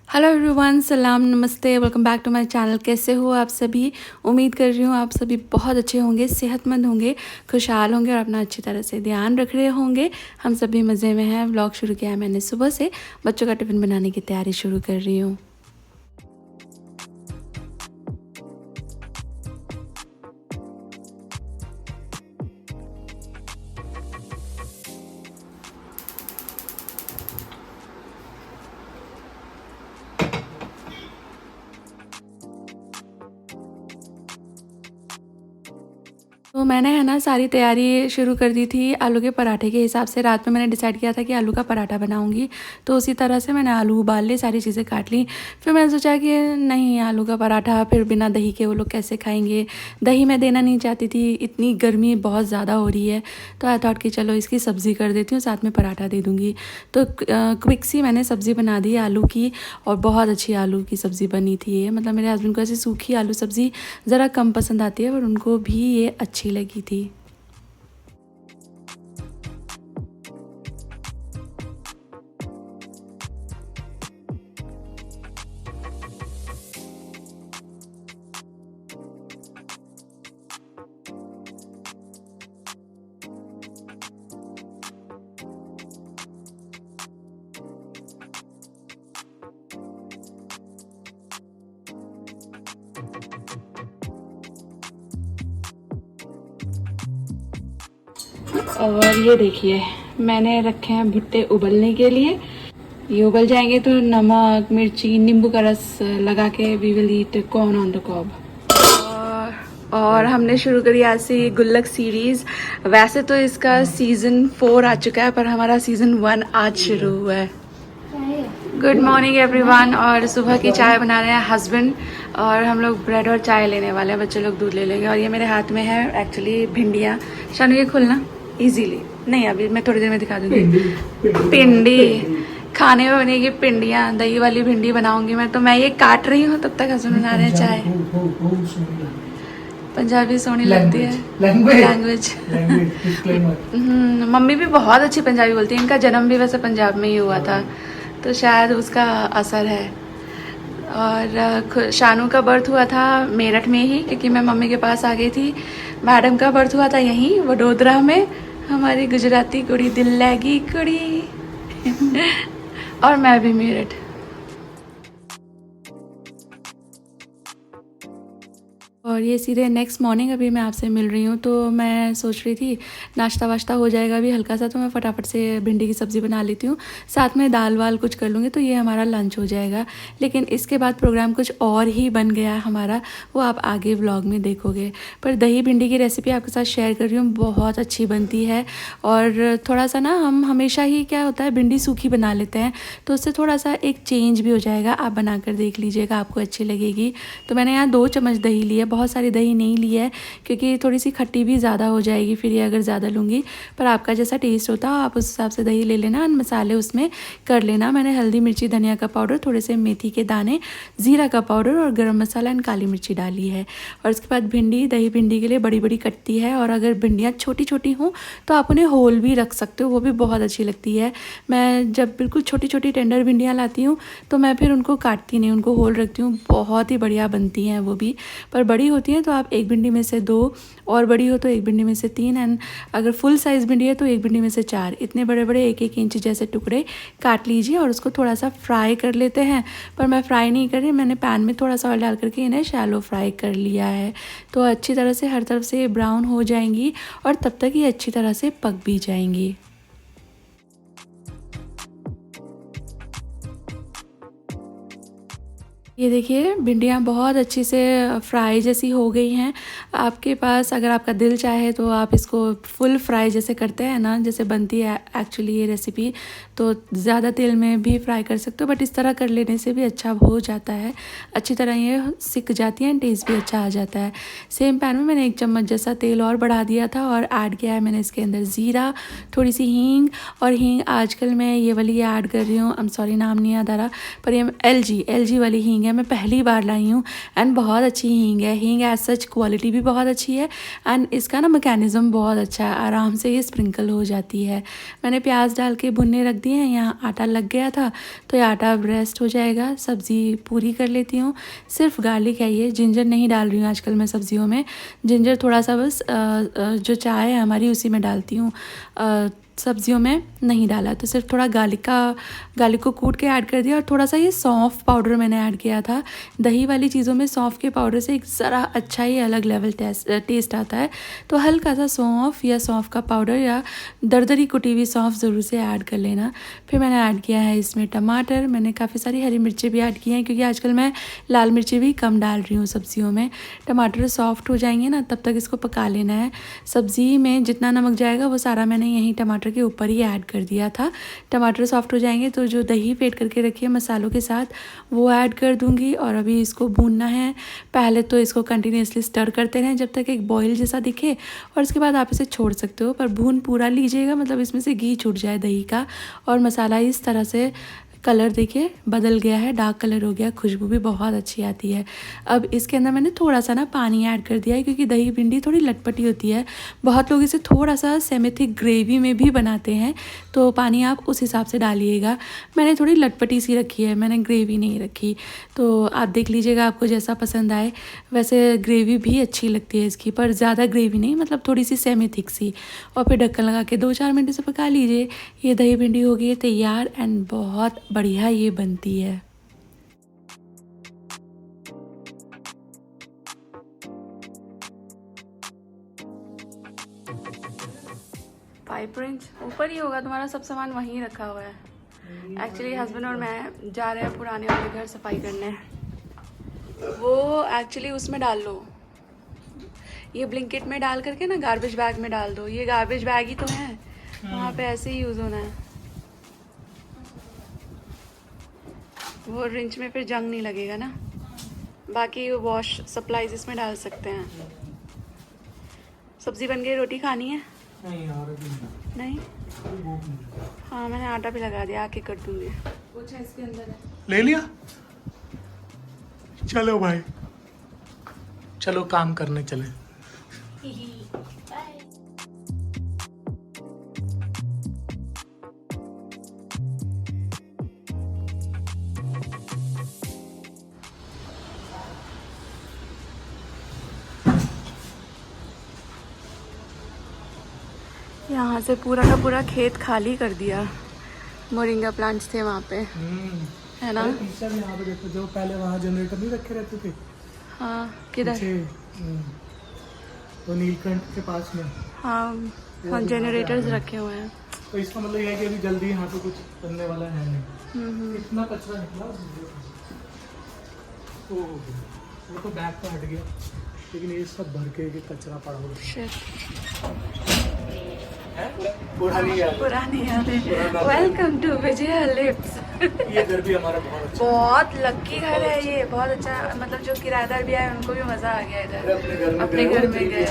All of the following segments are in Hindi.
हेलो एवरीवन, सलाम, नमस्ते, welcome back to my channel. कैसे हो आप सभी? उम्मीद कर रही हूँ आप सभी बहुत अच्छे होंगे, सेहतमंद होंगे, खुशहाल होंगे और अपना अच्छी तरह से ध्यान रख रहे होंगे। हम सभी मज़े में हैं। व्लॉग शुरू किया है मैंने सुबह से। बच्चों का टिफ़िन बनाने की तैयारी शुरू कर रही हूँ। तो मैंने है ना सारी तैयारी शुरू कर दी थी आलू के पराठे के हिसाब से। रात में मैंने डिसाइड किया था कि आलू का पराठा बनाऊंगी, तो उसी तरह से मैंने आलू उबाल लिए, सारी चीज़ें काट ली। फिर मैंने सोचा कि नहीं, आलू का पराठा फिर बिना दही के वो लोग कैसे खाएंगे। दही मैं देना नहीं चाहती थी, इतनी गर्मी बहुत ज़्यादा हो रही है, तो आई थॉट कि चलो इसकी सब्ज़ी कर देती हूँ, साथ में पराठा दे दूँगी। तो क्विक सी मैंने सब्ज़ी बना दी आलू की, और बहुत अच्छी आलू की सब्ज़ी बनी थी ये। मतलब मेरे हस्बैंड को ऐसी सूखी आलू सब्ज़ी ज़रा कम पसंद आती है, और उनको भी ये अच्छी लगी थी। और ये देखिए, मैंने रखे हैं भुट्टे उबलने के लिए। ये उबल जाएंगे तो नमक, मिर्ची, नींबू का रस लगा के we will eat corn on the cob. और हमने शुरू करी आज से ये गुल्लक सीरीज़। वैसे तो इसका सीज़न 4 आ चुका है, पर हमारा सीज़न 1 आज शुरू हुआ है। Good morning everyone. और सुबह की चाय बना रहे हैं हस्बैंड, और हम लोग ब्रेड और चाय लेने वाले हैं। बच्चे लोग दूध ले लेंगे। और ये मेरे हाथ में है एक्चुअली भिंडियाँ। शानू ये खुलना इजीली नहीं, अभी मैं थोड़ी देर में दिखा दूँगी। पिंडी खाने में बनेगी, पिंडियाँ, दही वाली भिंडी बनाऊंगी मैं। तो मैं ये काट रही हूँ, तब तक हस्बैंड बना रहे हैं चाय। पंजाबी सोनी लगती है लैंग्वेज। मम्मी भी बहुत अच्छी पंजाबी बोलती है। इनका जन्म भी वैसे पंजाब में ही हुआ था, तो शायद उसका असर है। और शानू का बर्थ हुआ था मेरठ में ही, क्योंकि मैं मम्मी के पास आ गई थी। मैडम का बर्थ हुआ था यहीं वडोदरा में। हमारी गुजराती कुड़ी, दिल लगी कुड़ी। और मैं भी मेरठ। और ये सीधे नेक्स्ट मॉर्निंग अभी मैं आपसे मिल रही हूँ। तो मैं सोच रही थी नाश्ता वाश्ता हो जाएगा अभी हल्का सा, तो मैं फटाफट से भिंडी की सब्ज़ी बना लेती हूँ, साथ में दाल वाल कुछ कर लूँगी, तो ये हमारा लंच हो जाएगा। लेकिन इसके बाद प्रोग्राम कुछ और ही बन गया है हमारा, वो आप आगे व्लॉग में देखोगे। पर दही भिंडी की रेसिपी आपके साथ शेयर कर रही हूँ, बहुत अच्छी बनती है। और थोड़ा सा ना, हम हमेशा ही क्या होता है, भिंडी सूखी बना लेते हैं, तो उससे थोड़ा सा एक चेंज भी हो जाएगा। आप बना कर देख लीजिएगा, आपको अच्छी लगेगी। तो मैंने यहाँ 2 चम्मच दही ली है, बहुत सारी दही नहीं ली है, क्योंकि थोड़ी सी खट्टी भी ज़्यादा हो जाएगी फिर ये अगर ज़्यादा लूँगी। पर आपका जैसा टेस्ट होता है आप उस हिसाब से दही ले लेना, और मसाले उसमें कर लेना। मैंने हल्दी, मिर्ची, धनिया का पाउडर, थोड़े से मेथी के दाने, ज़ीरा का पाउडर और गरम मसाला एंड काली मिर्ची डाली है। और उसके बाद भिंडी, दही भिंडी के लिए बड़ी बड़ी कटती है, और अगर भिंडियाँ छोटी छोटी हों तो आप उन्हें होल भी रख सकते हो, वो भी बहुत अच्छी लगती है। मैं जब बिल्कुल छोटी छोटी टेंडर भिंडियाँ लाती हूँ तो मैं फिर उनको काटती नहीं, उनको होल रखती हूँ, बहुत ही बढ़िया बनती हैं वो भी। पर बड़ी होती हैं तो आप एक भिंडी में से 2, और बड़ी हो तो एक भिंडी में से 3, एंड अगर फुल साइज़ भिंडी है तो एक भिंडी में से 4, इतने बड़े बड़े 1-1 इंच जैसे टुकड़े काट लीजिए। और उसको थोड़ा सा फ्राई कर लेते हैं, पर मैं फ्राई नहीं कर रही, मैंने पैन में थोड़ा सा ऑयल डाल करके इन्हें शैलो फ्राई कर लिया है। तो अच्छी तरह से हर तरफ से ब्राउन हो जाएंगी, और तब तक ये अच्छी तरह से पक भी जाएंगी। ये देखिए, भिंडियाँ बहुत अच्छी से फ्राई जैसी हो गई हैं। आपके पास अगर आपका दिल चाहे तो आप इसको फुल फ्राई जैसे करते हैं ना, जैसे बनती है एक्चुअली ये रेसिपी, तो ज़्यादा तेल में भी फ्राई कर सकते हो, बट इस तरह कर लेने से भी अच्छा हो जाता है। अच्छी तरह ये सिक जाती हैं, टेस्ट भी अच्छा आ जाता है। सेम पैन में मैंने 1 चम्मच जैसा तेल और बढ़ा दिया था, और ऐड किया है मैंने इसके अंदर ज़ीरा, थोड़ी सी हींग। और हींग आजकल मैं ये वाली ऐड कर रही हूँ, आई एम सॉरी नाम नहीं याद आ रहा, पर ये एलजी वाली हींग है, मैं पहली बार लाई हूँ, एंड बहुत अच्छी हींग है। हींग एज सच क्वालिटी भी बहुत अच्छी है, एंड इसका ना मैकेनिज़्म बहुत अच्छा है, आराम से ये स्प्रिंकल हो जाती है। मैंने प्याज डाल के भुनने रख दिए हैं। यहाँ आटा लग गया था तो ये आटा अब रेस्ट हो जाएगा। सब्ज़ी पूरी कर लेती हूँ। सिर्फ गार्लिक है ये, जिंजर नहीं डाल रही हूँ आजकल मैं सब्जियों में। जिंजर थोड़ा सा बस जो चाय है हमारी उसी में डालती हूँ, सब्जियों में नहीं डाला। तो सिर्फ थोड़ा गार्लिक को कूट के ऐड कर दिया, और थोड़ा सा ये सौंफ पाउडर मैंने ऐड किया था। दही वाली चीज़ों में सौंफ के पाउडर से एक ज़रा अच्छा ही अलग लेवल टेस्ट आता है। तो हल्का सा सौंफ या सौंफ का पाउडर या दरदरी कुटी हुई सौंफ ज़रूर से ऐड कर लेना। फिर मैंने ऐड किया है इसमें टमाटर। मैंने काफ़ी सारी हरी मिर्ची भी ऐड की हैं, क्योंकि आजकल मैं लाल मिर्ची भी कम डाल रही हूँ सब्जियों में। टमाटर सॉफ्ट हो जाएंगे ना, तब तक इसको पका लेना है। सब्ज़ी में जितना नमक जाएगा वो सारा मैंने यहीं टमाटर के ऊपर ही ऐड कर दिया था। टमाटर सॉफ्ट हो जाएंगे तो जो दही फेंट करके रखी है मसालों के साथ वो ऐड कर दूंगी, और अभी इसको भूनना है। पहले तो इसको कंटिन्यूसली स्टर करते रहें जब तक एक बॉईल जैसा दिखे, और उसके बाद आप इसे छोड़ सकते हो, पर भून पूरा लीजिएगा, मतलब इसमें से घी छूट जाए दही का। और मसाला इस तरह से कलर देखिए बदल गया है, डार्क कलर हो गया, खुशबू भी बहुत अच्छी आती है। अब इसके अंदर मैंने थोड़ा सा ना पानी ऐड कर दिया है, क्योंकि दही भिंडी थोड़ी लटपटी होती है। बहुत लोग इसे थोड़ा सा सेमी थिक ग्रेवी में भी बनाते हैं, तो पानी आप उस हिसाब से डालिएगा। मैंने थोड़ी लटपटी सी रखी है, मैंने ग्रेवी नहीं रखी। तो आप देख लीजिएगा आपको जैसा पसंद आए। वैसे ग्रेवी भी अच्छी लगती है इसकी, पर ज़्यादा ग्रेवी नहीं, मतलब थोड़ी सी सेमी थिक सी। और फिर ढक्कन लगा के 2-4 मिनट से पका लीजिए। ये दही भिंडी हो गई है तैयार, एंड बहुत बढ़िया ये बनती है। पाइप रेंज ऊपर ही होगा, तुम्हारा सब सामान वहीं रखा हुआ है। एक्चुअली हस्बैंड और मैं जा रहे हैं पुराने वाले घर सफाई करने। वो एक्चुअली उसमें डाल लो, ये ब्लिंकिट में डाल करके ना गार्बेज बैग में डाल दो। ये गार्बेज बैग ही तो है, वहाँ पे ऐसे ही यूज़ होना है। वो रिंच में फिर जंग नहीं लगेगा ना। बाकी वॉश सप्लाईज इसमें डाल सकते हैं। सब्जी बन गई, रोटी खानी है? नहीं यार अभी नहीं। हाँ मैंने आटा भी लगा दिया, आके कर दूंगी। कुछ है इसके अंदर है। ले लिया। चलो भाई, चलो काम करने चले। यहाँ से पूरा का पूरा खेत खाली कर दिया। मोरिंगा प्लांट्स थे वहाँ पे, है ना? टीचर यहाँ पे देखो, जो पहले वहाँ जनरेटर नहीं रखे रहते थे। हाँ किधर? वो नीलकंठ के पास में। हाँ हाँ जनरेटर्स रखे हुए हैं। तो इसका मतलब यह है कि अभी जल्दी यहाँ पे कुछ बनने वाला है नहीं। इतना कचरा निकला। वो तो बैग तो हट गया, लेकिन ये सब भर के कचरा पड़ा हुआ पुरानी यादें। Welcome to Vijaya Lifts. ये घर भी हमारा बहुत अच्छा, बहुत लकी घर है ये, बहुत अच्छा। मतलब जो किराएदार भी आए उनको भी मजा आ गया इधर, अपने घर में गए।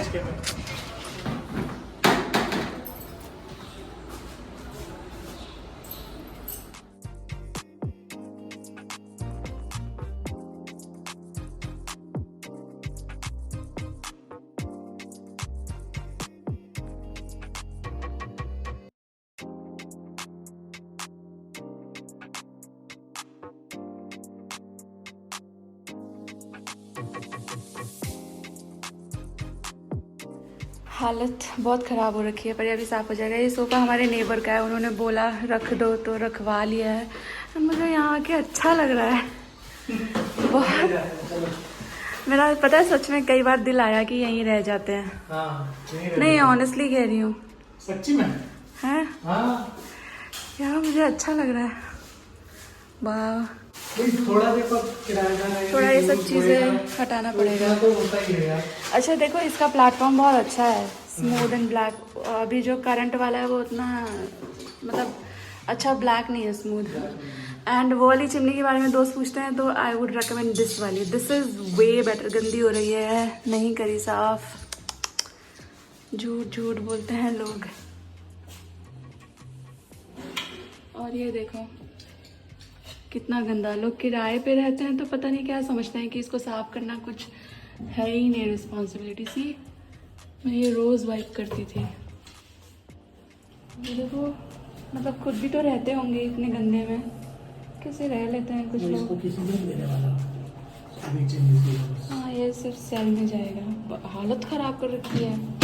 हालत बहुत ख़राब हो रखी है, पर अभी साफ़ हो जाएगा। ये सोफ़ा हमारे नेबर का है, उन्होंने बोला रख दो तो रखवा लिया है। मुझे यहाँ आके अच्छा लग रहा है बहुत। मेरा पता है सच में कई बार दिल आया कि यहीं रह जाते हैं। नहीं ऑनेस्टली कह रही हूँ, सच्ची में है यार, मुझे अच्छा लग रहा है। वाह, थोड़ा ये सब चीज़ें हटाना पड़ेगा। तो होता ही है यार। अच्छा देखो, इसका प्लेटफॉर्म बहुत अच्छा है, स्मूथ एंड ब्लैक। अभी जो करंट वाला है वो उतना मतलब अच्छा ब्लैक नहीं है, स्मूथ। एंड वो वाली चिमनी के बारे में दोस्त पूछते हैं तो आई वुड रिकमेंड दिस वाली। This is way better. गंदी हो रही है, नहीं करी साफ, झूठ झूठ बोलते हैं लोग। और ये देखो कितना गंदा। लोग किराए पे रहते हैं तो पता नहीं क्या समझते हैं कि इसको साफ करना कुछ है ही नहीं रिस्पॉन्सिबिलिटी। सी मैं ये रोज़ वाइप करती थी, ये देखो मतलब खुद भी तो रहते होंगे इतने गंदे में, कैसे रह लेते हैं कुछ लोग। इसको किसी को देने वाला सभी चेंजेस। हाँ, ये सिर्फ सेल में जाएगा। हालत ख़राब कर रखी है।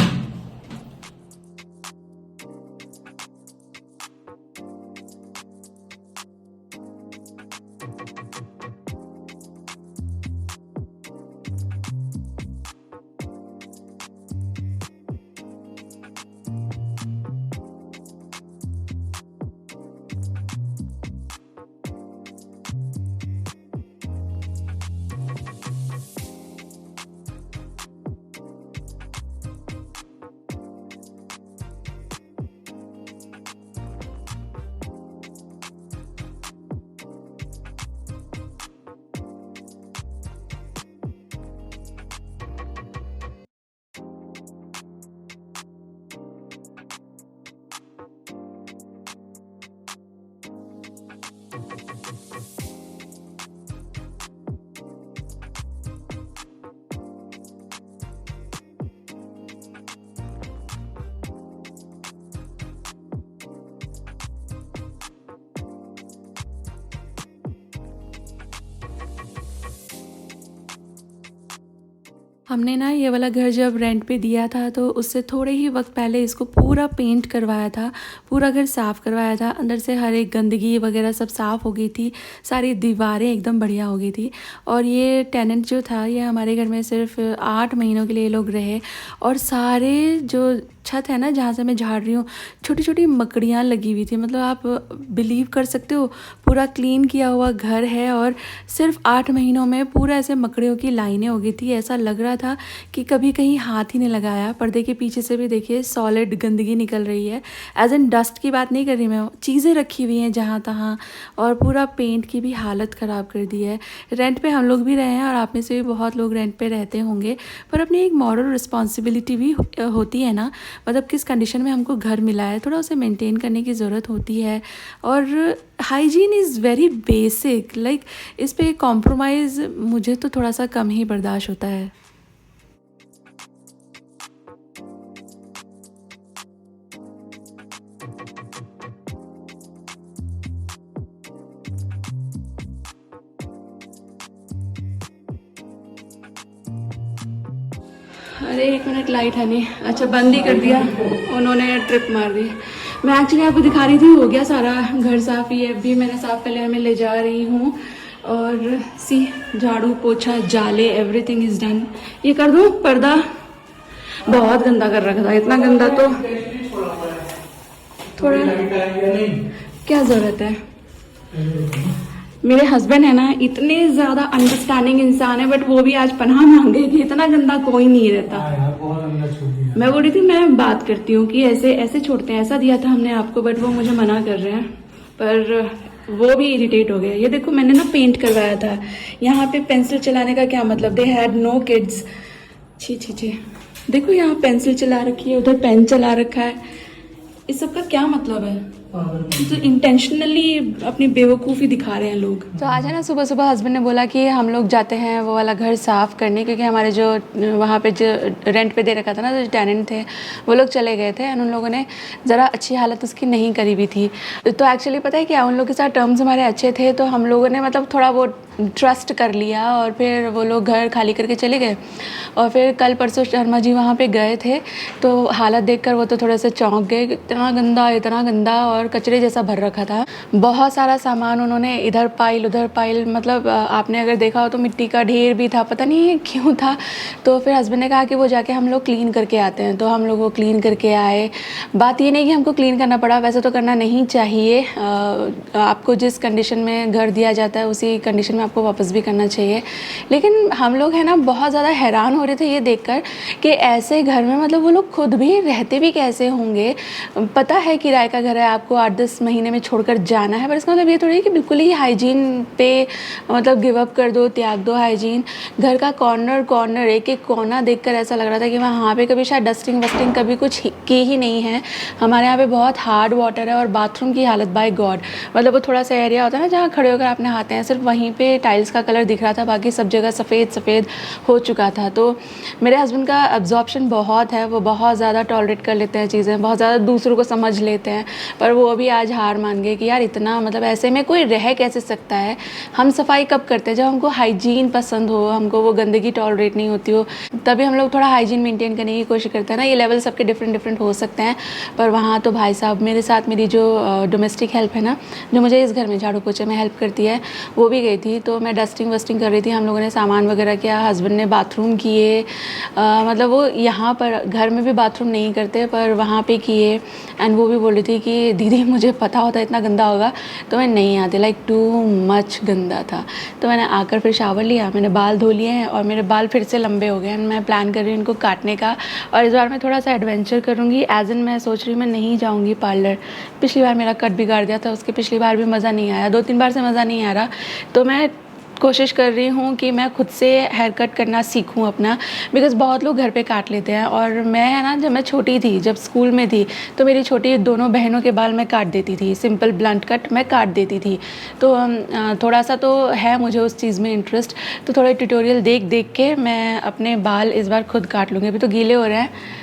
हमने ना ये वाला घर जब रेंट पे दिया था तो उससे थोड़े ही वक्त पहले इसको पूरा पेंट करवाया था, पूरा घर साफ़ करवाया था। अंदर से हर एक गंदगी वगैरह सब साफ़ हो गई थी, सारी दीवारें एकदम बढ़िया हो गई थी। और ये टेनेंट जो था ये हमारे घर में सिर्फ 8 महीनों के लिए लोग रहे। और सारे जो छत है ना जहाँ से मैं झाड़ रही हूँ, छोटी छोटी मकड़ियाँ लगी हुई थी। मतलब आप बिलीव कर सकते हो, पूरा क्लीन किया हुआ घर है और सिर्फ 8 महीनों में पूरा ऐसे मकड़ियों की लाइनें हो गई थी। ऐसा लग रहा था कि कभी कहीं हाथ ही नहीं लगाया। पर्दे के पीछे से भी देखिए सॉलिड गंदगी निकल रही है। एज इन डस्ट की बात नहीं कर रही मैं, चीज़ें रखी हुई हैं जहाँ तहाँ। और पूरा पेंट की भी हालत ख़राब कर दी है। रेंट पे हम लोग भी रहे हैं और आप में से भी बहुत लोग रेंट पे रहते होंगे, पर अपनी एक मॉरल रिस्पॉन्सिबिलिटी भी होती है ना। मतलब किस कंडीशन में हमको घर मिला है, थोड़ा उसे मेंटेन करने की ज़रूरत होती है। और hygiene is very basic, like इस पे कॉम्प्रोमाइज़ मुझे तो थोड़ा सा कम ही बर्दाश्त होता है। अरे 1 मिनट, लाइट है नहीं। अच्छा, बंद ही कर दिया उन्होंने, ट्रिप मार दी। मैं एक्चुअली आपको दिखा रही थी, हो गया सारा घर साफ़। ये अभी मैंने साफ़ कर लिया, मैं ले जा रही हूँ। और सी झाड़ू पोछा जाले एवरीथिंग इज़ डन। ये कर दूँ पर्दा, बहुत गंदा कर रखा था। इतना गंदा तो थोड़ा क्या ज़रूरत है। मेरे हस्बैंड है ना, इतने ज़्यादा अंडरस्टैंडिंग इंसान है, बट वो भी आज पनाह मांगे कि इतना गंदा कोई नहीं रहता। मैं बोल रही थी मैं बात करती हूँ कि ऐसे ऐसे छोड़ते हैं, ऐसा दिया था हमने आपको, बट वो मुझे मना कर रहे हैं। पर वो भी इरिटेट हो गए। ये देखो मैंने ना पेंट करवाया था, यहाँ पे पेंसिल चलाने का क्या मतलब, दे हैड नो किड्स। छी छी छी, देखो यहाँ पेंसिल चला रखी है, उधर पेन चला रखा है। इस सब का क्या मतलब है? तो इंटेंशनली अपनी बेवकूफ़ी दिखा रहे हैं लोग। तो आज है ना, सुबह सुबह हस्बैंड ने बोला कि हम लोग जाते हैं वो वाला घर साफ़ करने, क्योंकि हमारे जो वहाँ पे जो रेंट पे दे रखा था ना, जो टेनेंट थे वो लोग चले गए थे और उन लोगों ने ज़रा अच्छी हालत उसकी नहीं करी हुई थी। तो एक्चुअली पता है क्या, उन लोगों के साथ टर्म्स हमारे अच्छे थे, तो हम लोगों ने मतलब थोड़ा वो ट्रस्ट कर लिया और फिर वो लोग घर खाली करके चले गए। और फिर कल परसों शर्मा जी वहाँ पे गए थे, तो हालत देखकर वो तो थोड़ा सा चौंक गए। इतना गंदा और कचरे जैसा भर रखा था। बहुत सारा सामान उन्होंने इधर पाइल उधर पाइल, मतलब आपने अगर देखा हो तो मिट्टी का ढेर भी था, पता नहीं क्यों था। तो फिर हस्बैंड ने कहा कि वो जाके हम लोग क्लीन करके आते हैं, तो हम लोग वो क्लीन करके आए। बात ये नहीं कि हमको क्लीन करना पड़ा, वैसे तो करना नहीं चाहिए। आपको जिस कंडीशन में घर दिया जाता है उसी कंडीशन में आपको वापस भी करना चाहिए। लेकिन हम लोग है ना बहुत ज़्यादा हैरान हो रहे थे ये देखकर कि ऐसे घर में मतलब वो लोग खुद भी रहते भी कैसे होंगे। पता है किराए का घर है, आपको 8-10 महीने में छोड़कर जाना है, पर इसका मतलब ये थोड़ी है कि बिल्कुल ही हाइजीन पे मतलब गिव अप कर दो, त्याग दो हाइजीन। घर का कॉर्नर एक एक कोना देखकर ऐसा लग रहा था कि वहाँ पे कभी शायद डस्टिंग वस्टिंग कभी कुछ की ही नहीं है। हमारे यहाँ पे बहुत हार्ड वाटर है और बाथरूम की हालत बाय गॉड, मतलब वो थोड़ा सा एरिया होता है ना जहाँ खड़े होकर आप नहाते हैं, सिर्फ वहीं पे टाइल्स का कलर दिख रहा था, बाकी सब जगह सफ़ेद हो चुका था। तो मेरे हस्बैंड का एब्जॉर्प्शन बहुत है, वो बहुत ज़्यादा टॉलरेट कर लेते हैं चीज़ें, बहुत ज़्यादा दूसरों को समझ लेते हैं, पर वो भी आज हार मान गए कि यार इतना मतलब ऐसे में कोई रह कैसे सकता है। हम सफाई कब करते हैं? जब हमको हाइजीन पसंद हो, हमको वो गंदगी टॉलरेट नहीं होती हो, तभी हम लोग थोड़ा हाइजीन मेंटेन करने की कोशिश करते हैं ना। ये लेवल सबके डिफरेंट हो सकते हैं, पर वहाँ तो भाई साहब मेरे साथ मेरी जो डोमेस्टिक हेल्प है ना, जो मुझे इस घर में झाड़ू पोछे में हेल्प करती है, वो भी गई थी। तो मैं डस्टिंग वस्टिंग कर रही थी, हम लोगों ने सामान वगैरह किया, हस्बैंड ने बाथरूम किए। मतलब वो यहाँ पर घर में भी बाथरूम नहीं करते, पर वहाँ पे किए। एंड वो भी बोल रही थी कि दीदी मुझे पता होता इतना गंदा होगा तो मैं नहीं आती, लाइक टू मच गंदा था। तो मैंने आकर फिर शावर लिया, मैंने बाल धो लिए हैं और मेरे बाल फिर से लंबे हो गए हैं। मैं प्लान कर रही हूँ इनको काटने का, और इस बार मैं थोड़ा सा एडवेंचर करूँगी। एज इन मैं सोच रही हूँ मैं नहीं जाऊँगी पार्लर। पिछली बार मेरा कट बिगाड़ दिया था, उसके पिछली बार भी मज़ा नहीं आया, 2-3 बार से मज़ा नहीं आ रहा। तो मैं कोशिश कर रही हूँ कि मैं खुद से हेयर कट करना सीखूँ अपना, बिकॉज़ बहुत लोग घर पे काट लेते हैं। और मैं है ना, जब मैं छोटी थी, जब स्कूल में थी, तो मेरी छोटी दोनों बहनों के बाल मैं काट देती थी, सिंपल ब्लंट कट मैं काट देती थी। तो थोड़ा सा तो है मुझे उस चीज़ में इंटरेस्ट, तो थोड़ा ट्यूटोरियल देख के मैं अपने बाल इस बार खुद काट लूँगी। अभी तो गीले हो रहे हैं।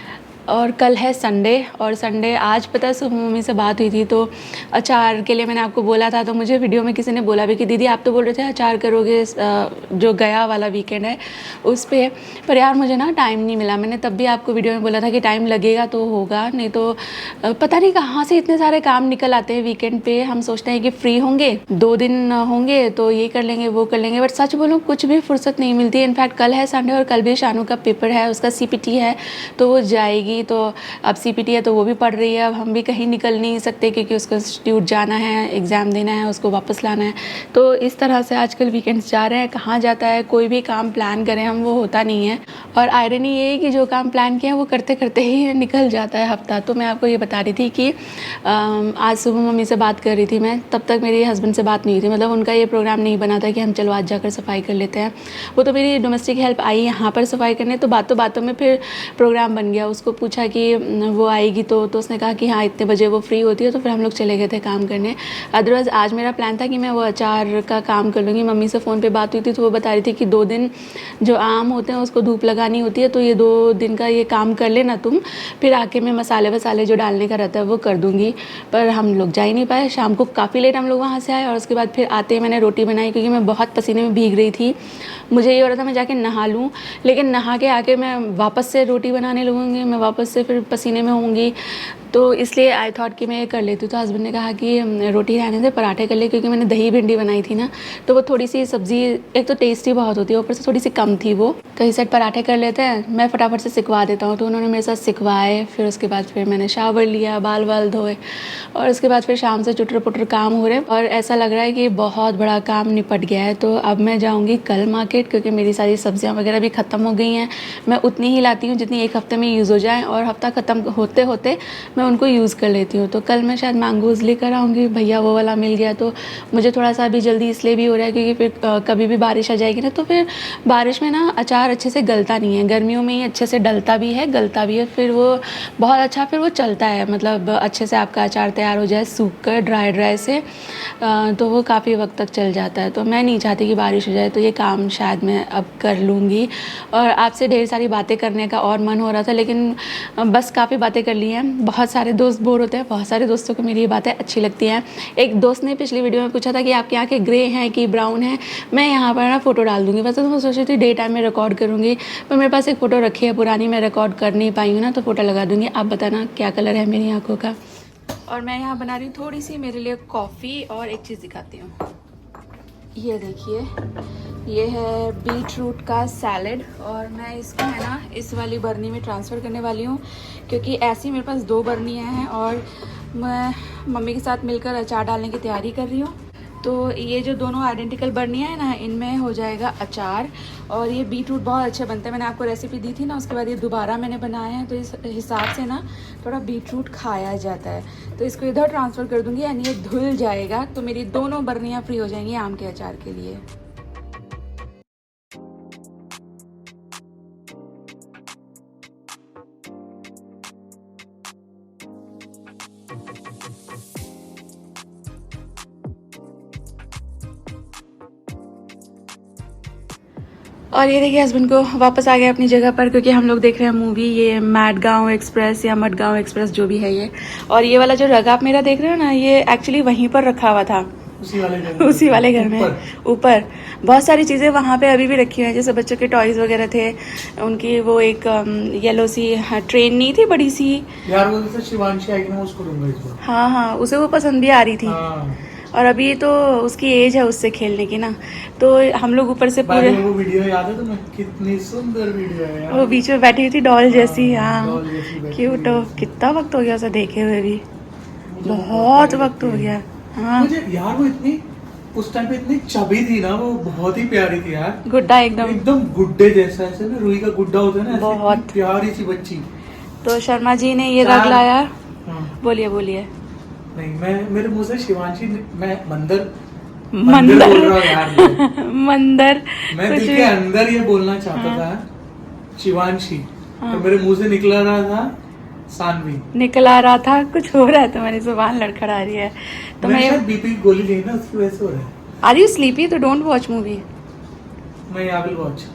और कल है संडे, और संडे आज पता है सुबह मम्मी से बात हुई थी, तो अचार के लिए मैंने आपको बोला था, तो मुझे वीडियो में किसी ने बोला भी कि दीदी आप तो बोल रहे थे अचार करोगे जो गया वाला वीकेंड है उस पर यार मुझे ना टाइम नहीं मिला। मैंने तब भी आपको वीडियो में बोला था कि टाइम लगेगा तो होगा, नहीं तो पता नहीं कहाँ से इतने सारे काम निकल आते हैं वीकेंड पे। हम सोचते हैं कि फ्री होंगे, 2 दिन होंगे तो ये कर लेंगे वो कर लेंगे, बट सच बोलूँ कुछ भी फुर्सत नहीं मिलती है। इनफैक्ट कल है संडे और कल भी शानू का पेपर है, उसका CPT है, तो वो जाएगी। तो अब CPT है तो वो भी पढ़ रही है। अब हम भी कहीं निकल नहीं सकते क्योंकि उसको इंस्टीट्यूट जाना है, एग्ज़ाम देना है, उसको वापस लाना है। तो इस तरह से आजकल वीकेंड्स जा रहे हैं। कहाँ जाता है, कोई भी काम प्लान करें हम वो होता नहीं है। और आयरनी ये है कि जो काम प्लान किया वो करते करते ही निकल जाता है हफ्ता। तो मैं आपको ये बता रही थी कि आज सुबह मम्मी से बात कर रही थी मैं, तब तक मेरे हस्बैंड से बात नहीं हुई थी। मतलब उनका ये प्रोग्राम नहीं बना था कि हम चलो आज जाकर सफाई कर लेते हैं। वो तो मेरी डोमेस्टिक हेल्प आई यहाँ पर सफाई करने, तो बातों बातों में फिर प्रोग्राम बन गया। उसको पूछा कि वो आएगी तो उसने कहा कि हाँ इतने बजे वो फ्री होती है, तो फिर हम लोग चले गए थे काम करने। अदरवाइज़ आज मेरा प्लान था कि मैं वो अचार का काम कर लूँगी। मम्मी से फ़ोन पे बात हुई थी तो वो बता रही थी कि 2 दिन जो आम होते हैं उसको धूप लगानी होती है, तो ये 2 दिन का ये काम कर लेना तुम, फिर आके मैं मसाले वसाले जो डालने का रहता है वो कर दूँगी। पर हम लोग जा ही नहीं पाए। शाम को काफ़ी लेट हम लोग वहाँ से आए, और उसके बाद फिर आते मैंने रोटी बनाई क्योंकि मैं बहुत पसीने में भीग रही थी। मुझे ये हो रहा था मैं जाके नहा लूँ, लेकिन नहा के आके मैं वापस से रोटी बनाने लगूँगी, मैं वापस से फिर पसीने में होंगी, तो इसलिए आई थॉट कि मैं ये कर लेती हूँ। तो हस्बैंड ने कहा कि रोटी रहने से पराठे कर ले, क्योंकि मैंने दही भिंडी बनाई थी ना, तो वो थोड़ी सी सब्ज़ी एक तो टेस्टी बहुत होती है, ऊपर से थोड़ी सी कम थी वो, तो इस साइड पराठे कर लेते हैं, मैं फटाफट से सिकवा देता हूँ। तो उन्होंने मेरे साथ सिकवाए, फिर उसके बाद फिर मैंने शावर लिया, बाल वाल धोए, और उसके बाद फिर शाम से चुटर पुटर काम हो रहे हैं, और ऐसा लग रहा है कि बहुत बड़ा काम निपट गया है। तो अब मैं जाऊँगी कल मार्केट, क्योंकि मेरी सारी सब्जियाँ वगैरह भी ख़त्म हो गई हैं। मैं उतनी ही लाती हूँ जितनी एक हफ्ते में यूज़ हो जाए, और हफ्ता ख़त्म होते होते मैं उनको यूज़ कर लेती हूँ। तो कल मैं शायद मैंगोज़ लेकर आऊँगी, भैया वो वाला मिल गया। तो मुझे थोड़ा सा अभी जल्दी इसलिए भी हो रहा है क्योंकि फिर कभी भी बारिश आ जाएगी ना, तो फिर बारिश में ना अचार अच्छे से गलता नहीं है। गर्मियों में ही अच्छे से डलता भी है, गलता भी है, फिर वो बहुत अच्छा फिर वो चलता है, मतलब अच्छे से आपका अचार तैयार हो जाए सूख कर ड्राई से, तो वो काफ़ी वक्त तक चल जाता है। तो मैं नहीं चाहती कि बारिश हो जाए, तो ये काम शायद मैं अब कर लूँगी। और आपसे ढेर सारी बातें करने का और मन हो रहा था, लेकिन बस काफ़ी बातें कर ली हैं। बहुत सारे दोस्त बोर होते हैं, बहुत सारे दोस्तों को मेरी ये बातें अच्छी लगती हैं। एक दोस्त ने पिछली वीडियो में पूछा था कि आपकी आँखें ग्रे हैं कि ब्राउन हैं। मैं यहाँ पर ना फ़ोटो डाल दूँगी, वैसे तो मैं सोच रही थी डे टाइम में रिकॉर्ड करूँगी, पर मेरे पास एक फ़ोटो रखी है पुरानी, मैं रिकॉर्ड कर नहीं पाई हूँ ना, तो फ़ोटो लगा दूँगी। आप बताना क्या कलर है मेरी आँखों का। और मैं यहाँ बना रही हूँ थोड़ी सी मेरे लिए कॉफ़ी, और एक चीज़ दिखाती हूँ, ये देखिए, ये है बीट रूट का सैलेड, और मैं इसको है ना इस वाली बर्नी में ट्रांसफ़र करने वाली हूँ, क्योंकि ऐसी मेरे पास 2 बर्नियाँ हैं, और मैं मम्मी के साथ मिलकर अचार डालने की तैयारी कर रही हूँ। तो ये जो दोनों आइडेंटिकल बर्नियाँ हैं ना, इनमें हो जाएगा अचार। और ये बीट रूट बहुत अच्छे बनते हैं, मैंने आपको रेसिपी दी थी ना, उसके बाद ये दोबारा मैंने बनाए हैं, तो इस हिसाब से ना थोड़ा बीट रूट खाया जाता है। तो इसको इधर ट्रांसफ़र कर दूँगी, यानी ये धुल जाएगा, तो मेरी दोनों बर्नियाँ फ्री हो जाएंगी आम के अचार के लिए। और ये देखिए हस्बैंड को वापस आ गए अपनी जगह पर, क्योंकि हम लोग देख रहे हैं मूवी ये मैडगांव एक्सप्रेस या मडगांव एक्सप्रेस जो भी है ये। और ये वाला जो रग आप मेरा देख रहे हो ना, ये एक्चुअली वहीं पर रखा हुआ था, उसी वाले घर में ऊपर। बहुत सारी चीज़ें वहाँ पे अभी भी रखी हुई हैं, जैसे बच्चों के टॉयज वगैरह थे उनकी। वो एक येलो सी ट्रेन नहीं थी बड़ी सी यार, वो जैसे शिवांशी आएगी ना उसको दूंगा इस बार। हाँ हाँ, उसे वो पसंद भी आ रही थी। हाँ। और अभी तो उसकी एज है उससे खेलने की ना, तो हम लोग ऊपर से पूरे वो वीडियो याद है तुम्हें? कितनी सुंदर वीडियो है यार। वो बीच में बैठी हुई थी डॉल जैसी। हाँ डॉल जैसी बैठी क्यूट। हुई। कितना वक्त हो गया उसे देखे हुए भी, मुझे बहुत प्यारी वक्त हो लगती है। गया। हाँ मुझे यार वो इतनी उस टाइम पे इतनी चबी थी ना, वो बहुत ही प्यारी थी यार। गुड्डा एकदम एकदम गुड्डे जैसा, ऐसे ना रुई का गुड्डा होता है ना, ऐसे बहुत। इतनी प्यारी सी बच्ची। तो शर्मा जी ने ये रग चार- लाया। हाँ। बोलिए बोलिए। नहीं, मैं मेरे मुंह से शिवांशी, मैं मंदर मंदर बोल रहा हूँ यार मैं। मंदर मैं कुछ दिल के अंदर ये बोलना चाहता था शिवांशी, हाँ। तो मेरे मुंह से निकला रहा था सानवी। निकल आ रहा था, कुछ हो रहा है तुम्हारी जुबान लड़खड़ा रही है। तो मैं शायद बीपी की गोली ली ना, उसकी वजह से हो रहा है। Are you sleepy? तो डोंट वॉच मूवी। मैं आई विल वॉच।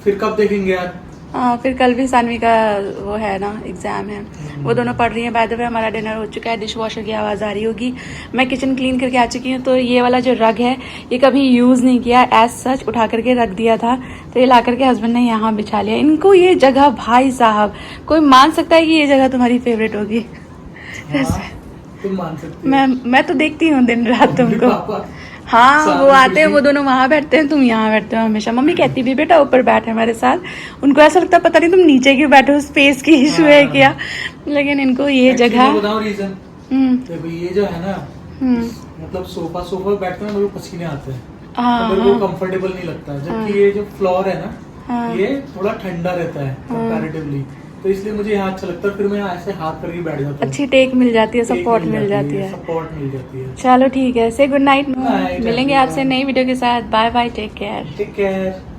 फिर कब देखेंगे यार? हाँ फिर कल भी सानवी का वो है ना, एग्जाम है। वो दोनों पढ़ रही हैं। बाय द वे हमारा डिनर हो चुका है, डिश वॉशर की आवाज़ आ रही होगी। मैं किचन क्लीन करके आ चुकी हूँ। तो ये वाला जो रग है ये कभी यूज़ नहीं किया, एज सच उठा करके रख दिया था, तो ये ला करके हस्बैंड ने यहाँ बिछा लिया। इनको ये जगह, भाई साहब कोई मान सकता है कि ये जगह तुम्हारी फेवरेट होगी? हाँ, तुम मान सकती हो। मैं तो देखती हूँ दिन रात तुमको। पापा हाँ साथ वो में आते हैं, खुशी। वो दोनों वहाँ बैठते हैं, तुम यहाँ बैठते हो हमेशा। मम्मी कहती भी बेटा ऊपर बैठ हमारे साथ। उनको ऐसा लगता है पता नहीं तुम नीचे क्यों बैठो, स्पेस की इशू है हाँ। क्या। लेकिन इनको ये Actually, जगह मैं बताऊं रीजन। हम्म, देखो ये जो है ना, हम्म, मतलब सोफा पे बैठते हैं मेरे को पसीने आते हैं, हाँ मेरे को हाँ कंफर्टेबल नहीं लगता। हाँ। जबकि ये जो फ्लोर है ना, हाँ। ये थोड़ा ठंडा रहता है कंपैरेटिवली, तो इसलिए मुझे यहाँ अच्छा लगता है। फिर मैं ऐसे हाथ करके बैठ जाता हूँ, अच्छी टेक मिल जाती है, टेक सपोर्ट मिल जाती है। सपोर्ट मिल जाती है। चलो ठीक है, से गुड नाइट। Night, मिलेंगे everyone. आपसे नई वीडियो के साथ। Bye bye, take care. Take care.